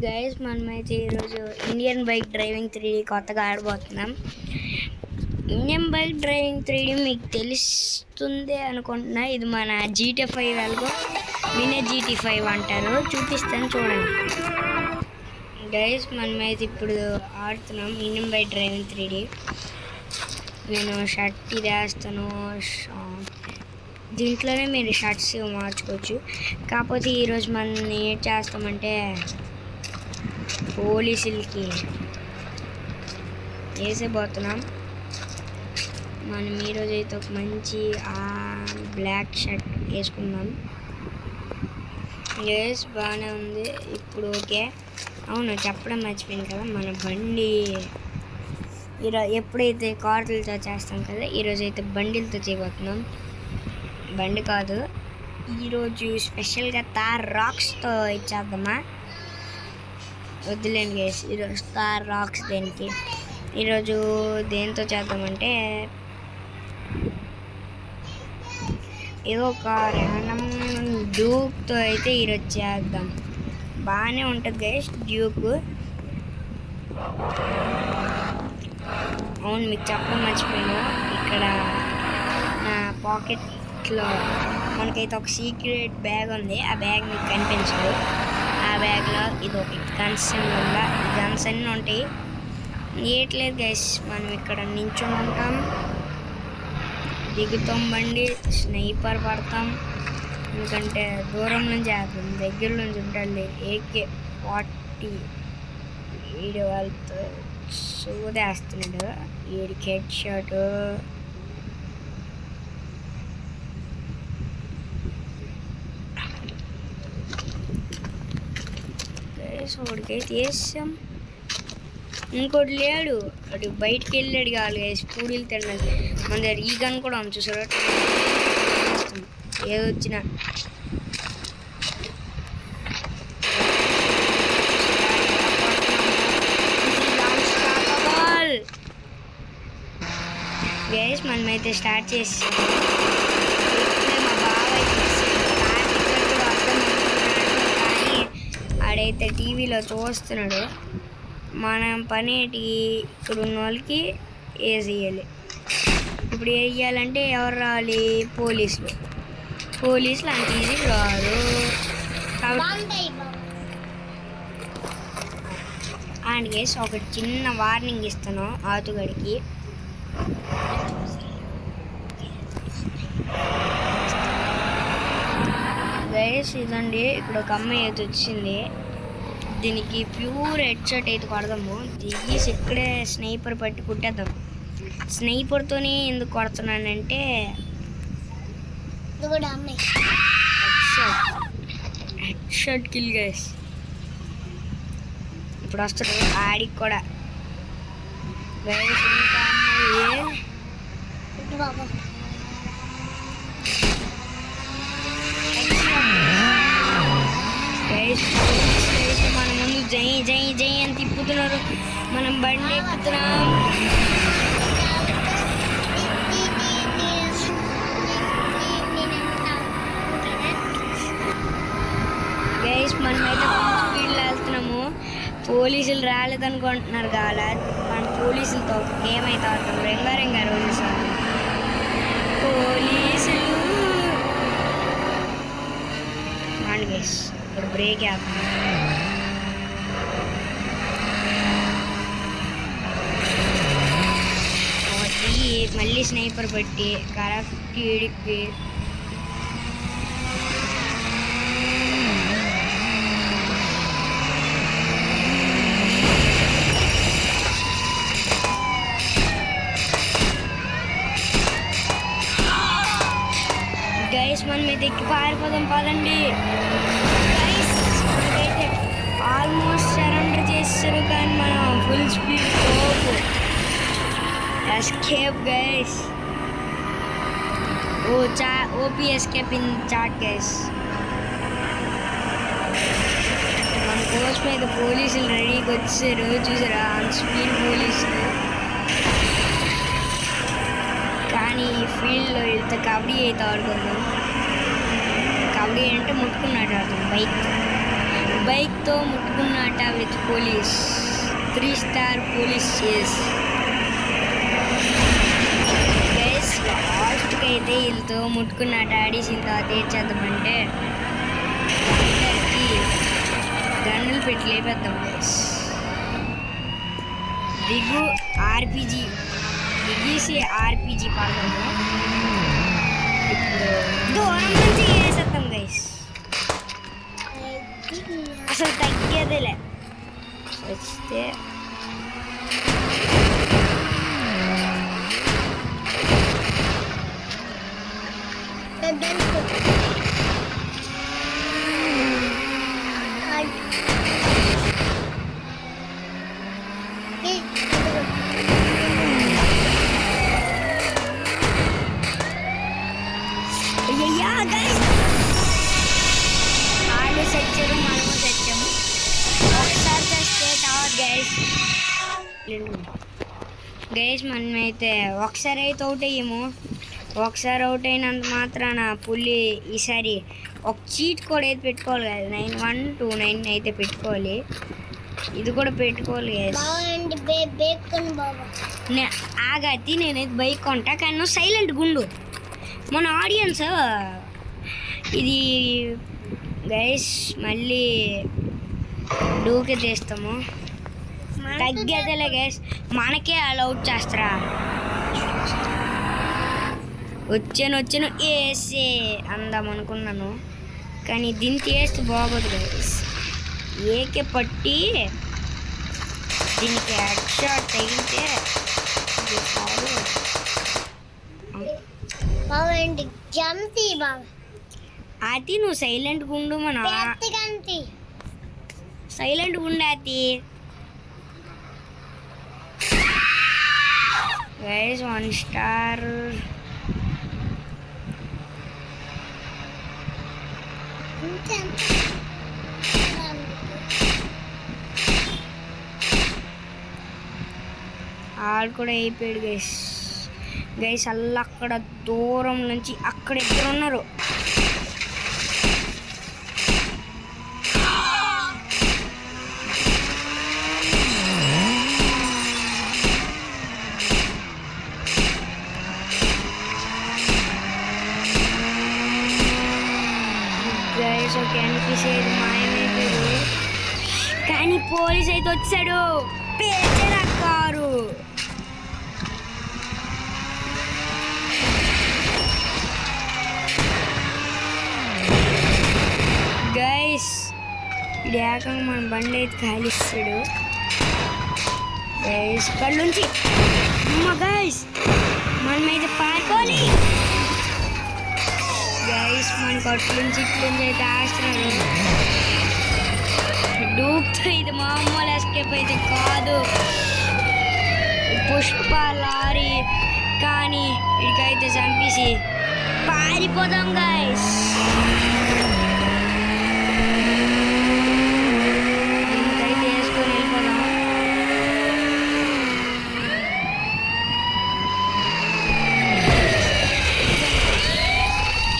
Guys మనమైతే ఈరోజు Indian bike driving 3D కొత్తగా ఆడబోతున్నాం. ఇండియన్ బైక్ డ్రైవింగ్ 3D మీకు తెలుస్తుంది అనుకుంటున్నా. ఇది మన GT5 వెల్గో మినీ GT5 అంటారు. చూపిస్తాను చూడండి. గైస్ మనమైతే ఇప్పుడు ఆడుతున్నాం ఇండియన్ బైక్ డ్రైవింగ్ 3D. నేను షర్ట్ ఇది వేస్తాను. దీంట్లోనే మీరు షర్ట్స్ మార్చుకోవచ్చు. కాకపోతే ఈరోజు మనం ఏం చేస్తామంటే పోలీసులకి వేసేపోతున్నాం. మనం ఈరోజు అయితే ఒక మంచి బ్లాక్ షర్ట్ వేసుకుందాం. ఎస్ బాగానే ఉంది ఇప్పుడు. ఓకే, అవును చెప్పడం మర్చిపోయింది కదా, మన బండి ఈరోజు ఎప్పుడైతే కార్లతో చేస్తాం కదా, ఈరోజు అయితే బండిలతో చేయబోతున్నాం. బండి కాదు, ఈరోజు స్పెషల్గా తార్ రాక్స్తో ఇచ్చేద్దామా? వద్దులేండి గైస్, ఈరోజు తార్ రాక్స్ దేనికి. ఈరోజు దేంతో చేద్దామంటే ఏదో ఒక ర్యాండమ్ డ్యూక్తో అయితే ఈరోజు చేద్దాం. బాగానే ఉంటుంది గైస్ డ్యూక్. అవును మీకు చెప్పడం మర్చిపోయాను, ఇక్కడ నా పాకెట్లో మనకైతే ఒక సీక్రెట్ బ్యాగ్ ఉంది. ఆ బ్యాగ్ మీకు కనిపించదు. ఆ బ్యాగ్లో ఇది ఒక గన్స్ ఉందా, గన్స్ అన్నీ ఉంటాయి. ఏట్లేదు గైస్, మనం ఇక్కడ నించుని ఉంటాం, దిగుతాం బండి, స్నైపర్ పడతాం. ఎందుకంటే దూరం నుంచి ఆడతాం, దగ్గర నుంచి ఉంటుంది AK-47 వీడి వాళ్ళతో సూదేస్తున్నాడు. వీడికి హెడ్ షాట్. వాడికైతే వేసాం. ఇంకోటి లేడు, అటు బయటికి వెళ్ళాడు కాదు వేసి పూరీలు తినడానికి. మన దగ్గర ఈ గన్ కూడా ఉంది చూసారు. ఏదొచ్చినా గైస్ మనమైతే స్టార్ట్ చేసి మా బాబాయ్ ఆడైతే టీవీలో చూస్తున్నాడు. మనం పనేటి ఇక్కడ ఉన్న వాళ్ళకి వేసేయాలి. ఇప్పుడు వేయాలంటే ఎవరు రావాలి? పోలీసులు అంత ఈజీ రాదు. అండ్ గైస్ ఒక చిన్న వార్నింగ్ ఇస్తాను ఆతుగడికి. గైస్ ఇదండి, ఇక్కడ ఒక అమ్మాయి అయితే వచ్చింది. దీనికి ప్యూర్ హెడ్ షాట్ అయితే కొడదాము. దిగేసి ఇక్కడే స్నైపర్ పట్టి కుట్టేద్దాం. స్నైపర్తోనే ఎందుకు కొడుతున్నానంటే హెడ్ షాట్ కిల్ గైస్. ఇప్పుడు వస్తాడు ఆడికి కూడా. గైస్ ఇంకా అమ్మాయి మన ముందు జై జై జై అని తిప్పుతున్నారు. మనం బండి ఎక్కుతున్నాం. గైస్ మనమైతే ఫుల్ స్పీడ్లో వెళ్తున్నాము. పోలీసులు రాలేదనుకుంటున్నారు కావాలా, మన పోలీసులతో ఒక గేమ్ అయితే ఆడుతాం. రంగారంగా రోజు సార్ పోలీసులు అండ్ గైస్ ఇప్పుడు బ్రేక్ వేస్తాం. మళ్ళీ స్నైపర్ పెట్టి కరెక్ట్ ఇడికి గైస్ మనమైతే ఎక్కి పారిపోదాం పదండి. గైస్ మనకైతే ఆల్మోస్ట్ సరెండర్ చేస్తారు, కానీ మనం ఫుల్ స్పీడ్ తోపు escape guys. OP escape in chat guys. మన కోచ్ మీద పోలీసులు రెడీకి వచ్చారు చూసారా, ఆన్ స్పీడ్ పోలీసులు. కానీ ఈ ఫీల్డ్లో వెళ్తే కబడ్డీ అయితే ఆడుకుందాం. కబడ్డీ అంటే ముట్టుకున్నాడు ఆడుతుంది. బైక్తో ముట్టుకున్నట విత్ పోలీస్ 3 స్టార్ పోలీస్ చేస్ గైస్. లాస్ట్కి అయితే వీళ్ళతో ముట్టుకున్నట ఆడేసిన తర్వాత ఏం చేద్దామంటే అందరికీ గన్నులు పెట్టి లేపేద్దాం గైస్. దిగు ఆర్పిజి దిగేసి ఆర్పిజి పడదాము. ఇప్పుడు దూరం నుంచి వేసేద్దాం గైస్. అసలు తగ్గేదేలే వస్తే. అయ్యయ్యా గైస్, వాళ్ళు చచ్చారు, మనము చచ్చాము. ఒకసారి చస్తే తర్వాత గైస్ మనమైతే ఒకసారి అయితే అవుట్ అయ్యాము. ఒకసారి అవుట్ అయినంత మాత్రాన పులి ఈసారి ఒక చీట్ కూడా అయితే పెట్టుకోవాలి కదా. 9129 అయితే పెట్టుకోవాలి. ఇది కూడా పెట్టుకోవాలి ఆగతి. నేనైతే బైక్ కొంటా కానీ నువ్వు సైలెంట్ గుండు. మన ఆడియన్స్ ఇది గైస్ మళ్ళీ డూకే తీస్తాము. తగ్గేదేలే గైస్, మనకే అలౌట్ చేస్తారా. వచ్చాను వేసే అందాం అనుకున్నాను కానీ దీన్ని వేస్తే బాగోదు గైస్. ఏకే పట్టి దీనికి హెడ్ షాట్ తగిలితే అది నువ్వు సైలెంట్గా ఉండు. మన సైలెంట్గా ఉండు అది గైస్. 1 స్టార్ ఆడు కూడా అయిపోయాడు గైస్. గైస్ అలా అక్కడ దూరం నుంచి అక్కడ ఇద్దరు ఉన్నారు. గైస్ ఒక ఎన్పిసేది మాయమైపోయాడు కానీ పోలీస్ అయితే వచ్చాడు. పేచరా కారు గైస్. ఇది ఏకంగా మన బండి అయితే కాలిస్తాడు గైస్. ఇక్కడ నుంచి అమ్మ గైస్ మనమైతే పారిపోవాలి గైస్. మనకు అట్లుంచి ఇట్లుంచి అయితే ఆస్తున్నాడు. డూక్తో ఇది మామూలు ఎస్కేప్ అయితే కాదు. పుష్ప లారీ కానీ ఇక్కడికైతే చంపేసి పారిపోదాం గైస్. ఇంకైతే వేసుకొని వెళ్ళిపోదాం.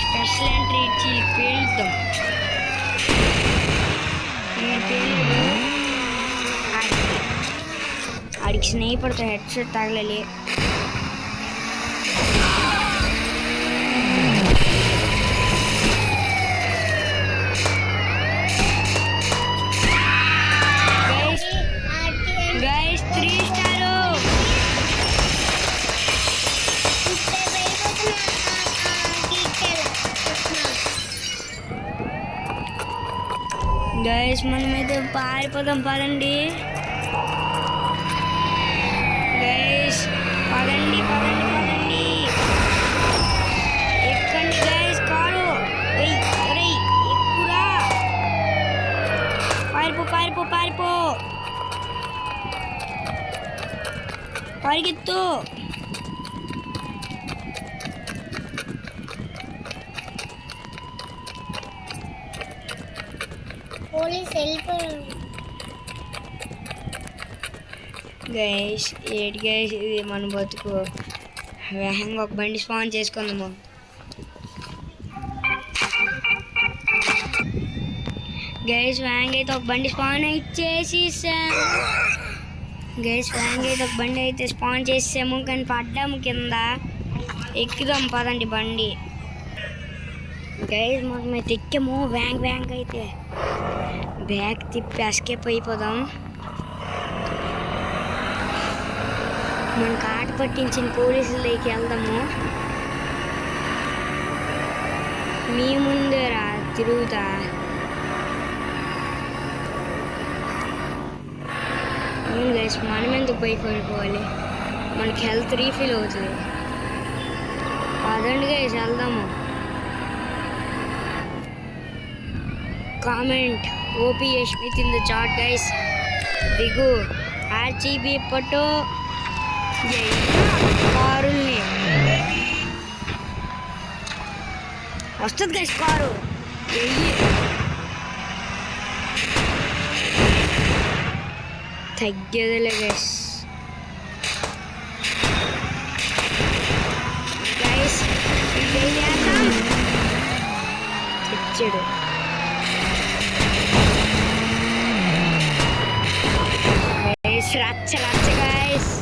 స్పెషల్ ఎంట్రీ ఇచ్చి పేలుద్దాం. ఆడికి స్నేహితుడితో హెడ్ షాట్ తగలాలి. Guys 3 star guys. మనమైతే పారిపోదాం పదండి గైస్. పదండి ఎక్కండి గైస్. కారు ఎక్కురా. పారిపో పరిగెత్తు. పోలీస్ వెళ్ళిపోయారు గైస్. ఏంటి గైస్ ఇది మన బతుకు. వేగంగా ఒక బండి స్పాన్ చేసుకుందాము. గైస్ వ్యాంగ్ అయితే ఒక బండి స్పాన్ ఇచ్చేసేసాము. గైస్ వ్యాంగ్ అయితే ఒక బండి అయితే స్పాన్ చేసాము, కానీ పడ్డాము కింద. ఎక్కుదాం పదండి బండి. గైస్ మనం అయితే ఎక్కాము వ్యాంగ్ అయితే. బ్యాగ్ తిప్పి ఎస్కేప్ అయిపోదాం. మనకు ఆట పట్టించిన పోలీసుల దగ్గరికి వెళ్దాము. మీ ముందే రా తిరుగుతా. అవును గైస్, మనం ఎందుకు భయపడిపోవాలి, మనకి హెల్త్ రీఫిల్ అవుతుంది. పదండి గైస్ వెళ్దాము. Comment OP Yashmit in the chat guys. దిగు ఆర్జీబీ పట్టు కారుల్ని. వస్తుంది గైస్ కారు. తగ్గేదిలే గైస్. గైస్ తెచ్చాడు. గైస్ రచ్చ గైస్.